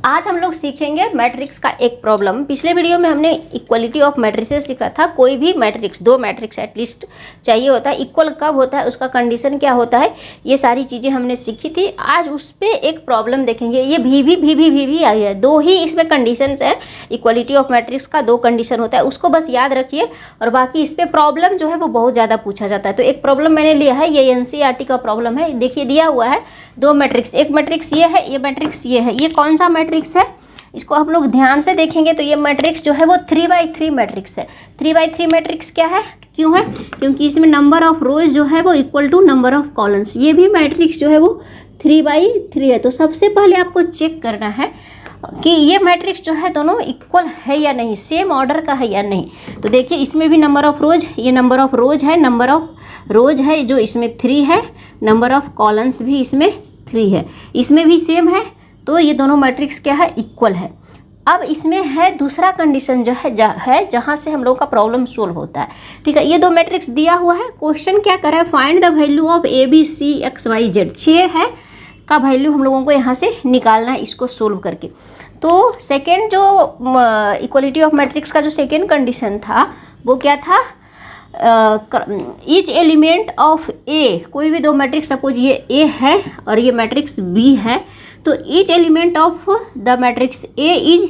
आज हम लोग सीखेंगे मैट्रिक्स का एक प्रॉब्लम। पिछले वीडियो में हमने इक्वलिटी ऑफ मैट्रिसेस सीखा था। कोई भी मैट्रिक्स, दो मैट्रिक्स एटलीस्ट चाहिए होता है, इक्वल कब होता है, उसका कंडीशन क्या होता है, ये सारी चीज़ें हमने सीखी थी। आज उस पर एक प्रॉब्लम देखेंगे। ये भी आई है, दो ही इसमें कंडीशंस है। इक्वलिटी ऑफ मैट्रिक्स का दो कंडीशन होता है, उसको बस याद रखिए। और बाकी इस पर प्रॉब्लम जो है वो बहुत ज़्यादा पूछा जाता है। तो एक प्रॉब्लम मैंने लिया है, ये NCERT का प्रॉब्लम है। देखिए दिया हुआ है दो मैट्रिक्स, एक मैट्रिक्स ये है, ये मैट्रिक्स ये है। ये कौन सा मैट्रिक्स है, इसको हम लोग ध्यान से देखेंगे तो ये मैट्रिक्स जो है वो 3×3 मैट्रिक्स है। 3×3 मैट्रिक्स क्या है, क्यों है, क्योंकि इसमें नंबर ऑफ रोज जो है वो equal to number of columns. ये भी मैट्रिक्स जो है वो 3×3 है। तो सबसे पहले आपको चेक करना है कि ये मैट्रिक्स जो है दोनों इक्वल है या नहीं, सेम ऑर्डर का है या नहीं। तो देखिए इसमें भी नंबर ऑफ रोज, ये नंबर ऑफ रोज है, नंबर ऑफ रोज है जो इसमें 3 है, नंबर ऑफ कॉलम्स भी इसमें 3 है, इसमें भी सेम है। तो ये दोनों मैट्रिक्स क्या है, इक्वल है। अब इसमें है दूसरा कंडीशन जो है जहाँ से हम लोग का प्रॉब्लम सोल्व होता है। ठीक है, ये दो मैट्रिक्स दिया हुआ है। क्वेश्चन क्या कर रहा है, find the value of ABC XYZ। 6 है का वैल्यू हम लोगों को यहाँ से निकालना है, इसको सोल्व करके। तो सेकेंड जो इक्वलिटी ऑफ मैट्रिक्स का जो सेकेंड कंडीशन था वो क्या था, ईच एलिमेंट ऑफ ए, कोई भी दो मैट्रिक्स, सपोज ये ए है और ये मैट्रिक्स बी है, तो each element of the matrix A is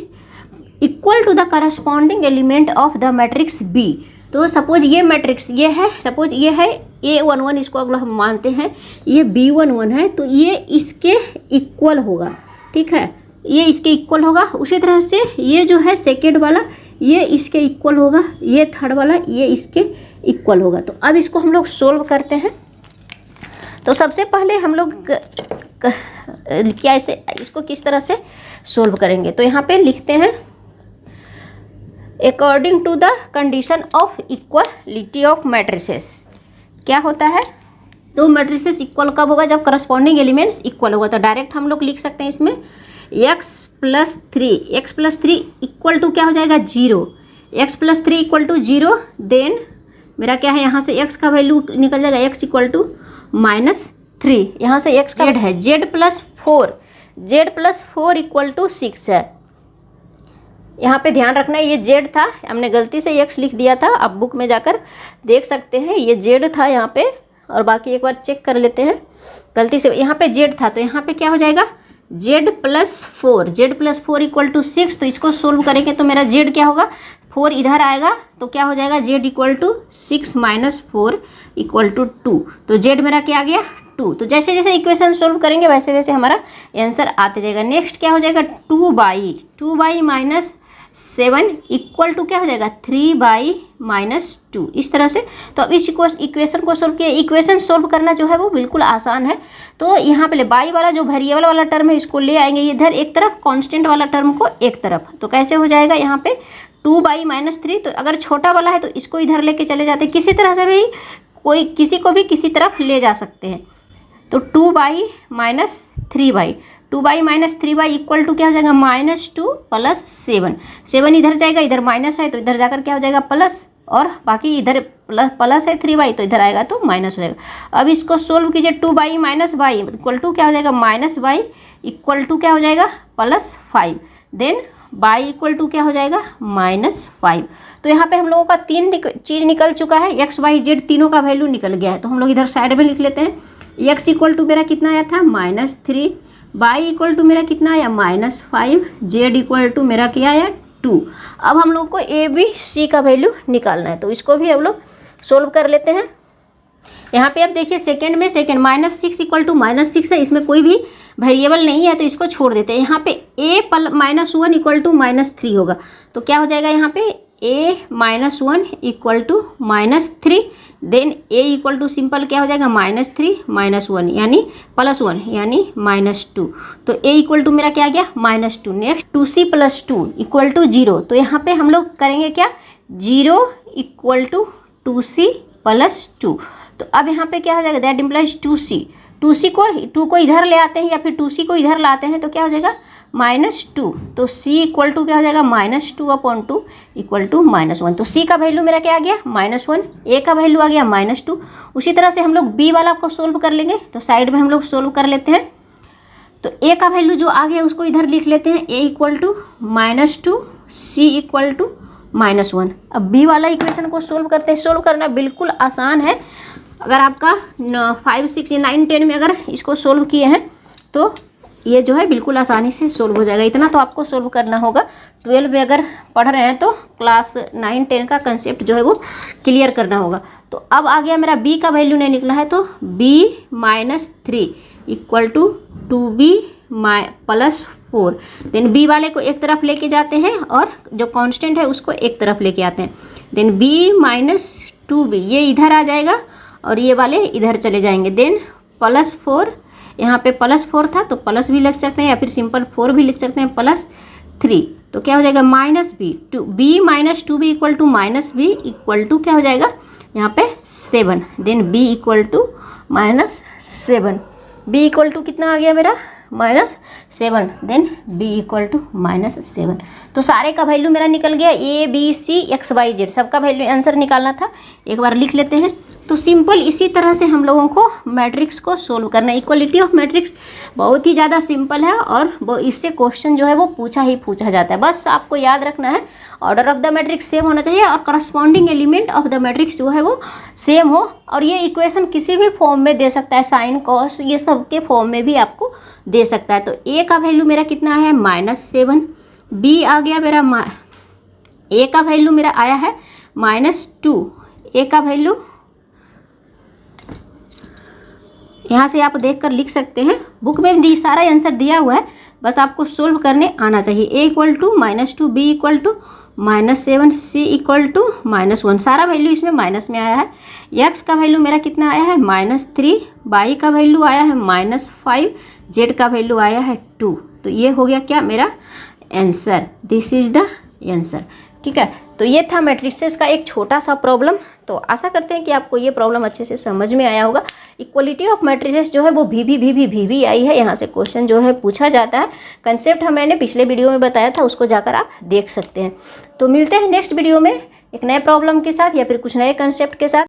equal to the corresponding element of the matrix B. तो सपोज ये मैट्रिक्स ये है, सपोज ये है A11, इसको अगर हम मानते हैं ये B11 है, तो ये इसके इक्वल होगा। ठीक है, ये इसके इक्वल होगा। उसी तरह से ये जो है सेकेंड वाला ये इसके इक्वल होगा, ये थर्ड वाला ये इसके इक्वल होगा। तो अब इसको हम लोग सोल्व करते हैं। तो सबसे पहले हम लोग क्या इसको किस तरह से सोल्व करेंगे, तो यहाँ पे लिखते हैं according to the condition of equality of matrices. क्या होता है, दो मैट्रिसेस इक्वल कब होगा, जब करस्पॉन्डिंग एलिमेंट्स इक्वल होगा। तो डायरेक्ट हम लोग लिख सकते हैं इसमें x+3 इक्वल टू क्या हो जाएगा, 0। x+3 इक्वल टू 0, देन मेरा क्या है, यहाँ से x का वैल्यू निकल जाएगा, x इक्वल टू -3। यहाँ से x का है z+4 इक्वल टू 6 है। यहाँ पे ध्यान रखना है ये z था, हमने गलती से x लिख दिया था। आप बुक में जाकर देख सकते हैं ये z था यहाँ पे, और बाकी एक बार चेक कर लेते हैं। गलती से यहाँ पे z था, तो यहाँ पे क्या हो जाएगा, z+4 इक्वल टू 6। तो इसको सोल्व करेंगे तो मेरा z क्या होगा, 4 इधर आएगा तो क्या हो जाएगा, z equal to 6 - 4 equal to 2। तो z मेरा क्या आ गया, 2। तो जैसे जैसे इक्वेशन सोल्व करेंगे वैसे वैसे हमारा आंसर आते जाएगा। नेक्स्ट क्या हो जाएगा, 2/- 7 इक्वल टू क्या हो जाएगा, 3/-2। इस तरह से। तो अब इस इक्वेशन को सोल्व किया। इक्वेशन सोल्व करना जो है वो बिल्कुल आसान है। तो यहाँ पे बाई वाला जो वेरिएबल वाला टर्म है इसको ले आएंगे इधर एक तरफ, कांस्टेंट वाला टर्म को एक तरफ। तो कैसे हो जाएगा, यहाँ पे 2/-3। तो अगर छोटा वाला है तो इसको इधर लेके चले जाते हैं। किसी तरह से भी कोई किसी को भी किसी तरफ ले जा सकते हैं। तो 2/-3 इक्वल टू क्या हो जाएगा, -2 + 7। 7 इधर जाएगा, इधर माइनस है तो इधर जाकर क्या हो जाएगा, प्लस, और बाकी इधर प्लस है 3y तो इधर आएगा तो माइनस हो जाएगा। अब इसको सोल्व कीजिए, 2/-y इक्वल टू क्या हो जाएगा, -y इक्वल टू क्या हो जाएगा, +5। देन y इक्वल टू क्या हो जाएगा, -5। तो यहाँ पे हम लोगों का 3 चीज़ निकल चुका है, x y z तीनों का वैल्यू निकल गया है। तो हम लोग इधर साइड में लिख लेते हैं। x इक्वल टू मेरा कितना आया था, -3, y इक्वल टू मेरा कितना आया, -5, z इक्वल टू मेरा क्या आया, 2। अब हम लोग को a b c का वैल्यू निकालना है, तो इसको भी हम लोग सोल्व कर लेते हैं। यहाँ पे अब देखिए सेकेंड में -6 इक्वल टू -6 है, इसमें कोई भी वेरिएबल नहीं है तो इसको छोड़ देते हैं। यहाँ पे a-1 इक्वल टू -3 होगा। तो क्या हो जाएगा, यहाँ पे a-1 equal to -3, then a equal to simple क्या हो जाएगा, -3 - 1 यानी +1 यानी -2। तो a इक्वल टू मेरा क्या आ गया, -2। Next 2c + 2 equal to 0। तो यहाँ पे हम लोग करेंगे क्या, 0 इक्वल टू 2c + 2। तो अब यहाँ पे क्या हो जाएगा, दैट इम्प्लाइज 2c। 2 को इधर ले आते हैं या फिर 2c को इधर लाते हैं तो क्या हो जाएगा, -2। तो c इक्वल टू क्या हो जाएगा, -2/2 इक्वल टू -1। तो c का वैल्यू मेरा क्या आ गया, -1, a का वैल्यू आ गया -2। उसी तरह से हम लोग b वाला को सोल्व कर लेंगे। तो साइड में हम लोग सोल्व कर लेते हैं। तो ए का वैल्यू जो आ गया उसको इधर लिख लेते हैं, A equal to -2, C equal to -1। अब बी वाला इक्वेशन को सोल्व करते हैं। सोल्व करना बिल्कुल आसान है। अगर आपका 5, 6 या 9, 10 में अगर इसको सोल्व किए हैं तो ये जो है बिल्कुल आसानी से सोल्व हो जाएगा। इतना तो आपको सोल्व करना होगा। 12 में अगर पढ़ रहे हैं तो क्लास 9, 10 का कंसेप्ट जो है वो क्लियर करना होगा। तो अब आ गया मेरा b का वैल्यू नहीं निकला है, तो b -3 equal to 2b + 4। Then b वाले को एक तरफ लेके जाते हैं और जो कांस्टेंट है उसको एक तरफ लेके आते हैं। देन b - 2b ये इधर आ जाएगा और ये वाले इधर चले जाएंगे। देन +4, यहाँ पे +4 था तो प्लस भी लिख सकते हैं या फिर सिंपल 4 भी लिख सकते हैं, +3। तो क्या हो जाएगा -b - 2b equal to -b equal to क्या हो जाएगा यहाँ पे 7। Then b equal to -7, b equal to कितना आ गया मेरा -7। Then b equal to -7। तो सारे का वैल्यू मेरा निकल गया, a b c x y z सबका वैल्यू आंसर निकालना था। एक बार लिख लेते हैं। तो सिंपल इसी तरह से हम लोगों को मैट्रिक्स को सोल्व करना है। इक्वलिटी ऑफ मैट्रिक्स बहुत ही ज़्यादा सिंपल है और वो इससे क्वेश्चन जो है वो पूछा जाता है। बस आपको याद रखना है order of the matrix same होना चाहिए और corresponding element of the matrix जो है वो सेम हो। और ये इक्वेशन किसी भी फॉर्म में दे सकता है, साइन कॉस ये सब के फॉर्म में भी आपको दे सकता है। तो ए का वैल्यू मेरा कितना है -7, बी आ गया मेरा ए का वैल्यू मेरा आया है -2। ए का वैल्यू यहाँ से आप देखकर लिख सकते हैं, बुक में भी सारा आंसर दिया हुआ है, बस आपको सोल्व करने आना चाहिए। A equal to -2, B equal to -7, C equal to -1। सारा वैल्यू इसमें माइनस में आया है। एक्स का वैल्यू मेरा कितना आया है -3, वाई का वैल्यू आया है -5, जेड का वैल्यू आया है 2। तो ये हो गया क्या मेरा answer, this is the answer. ठीक है, तो ये था मैट्रिसेस का एक छोटा सा प्रॉब्लम। तो आशा करते हैं कि आपको ये प्रॉब्लम अच्छे से समझ में आया होगा। इक्वलिटी ऑफ मैट्रिसेस जो है वो भी आई है, यहाँ से क्वेश्चन जो है पूछा जाता है। कंसेप्ट मैंने पिछले वीडियो में बताया था, उसको जाकर आप देख सकते हैं। तो मिलते हैं नेक्स्ट वीडियो में एक नए प्रॉब्लम के साथ या फिर कुछ नए कंसेप्ट के साथ।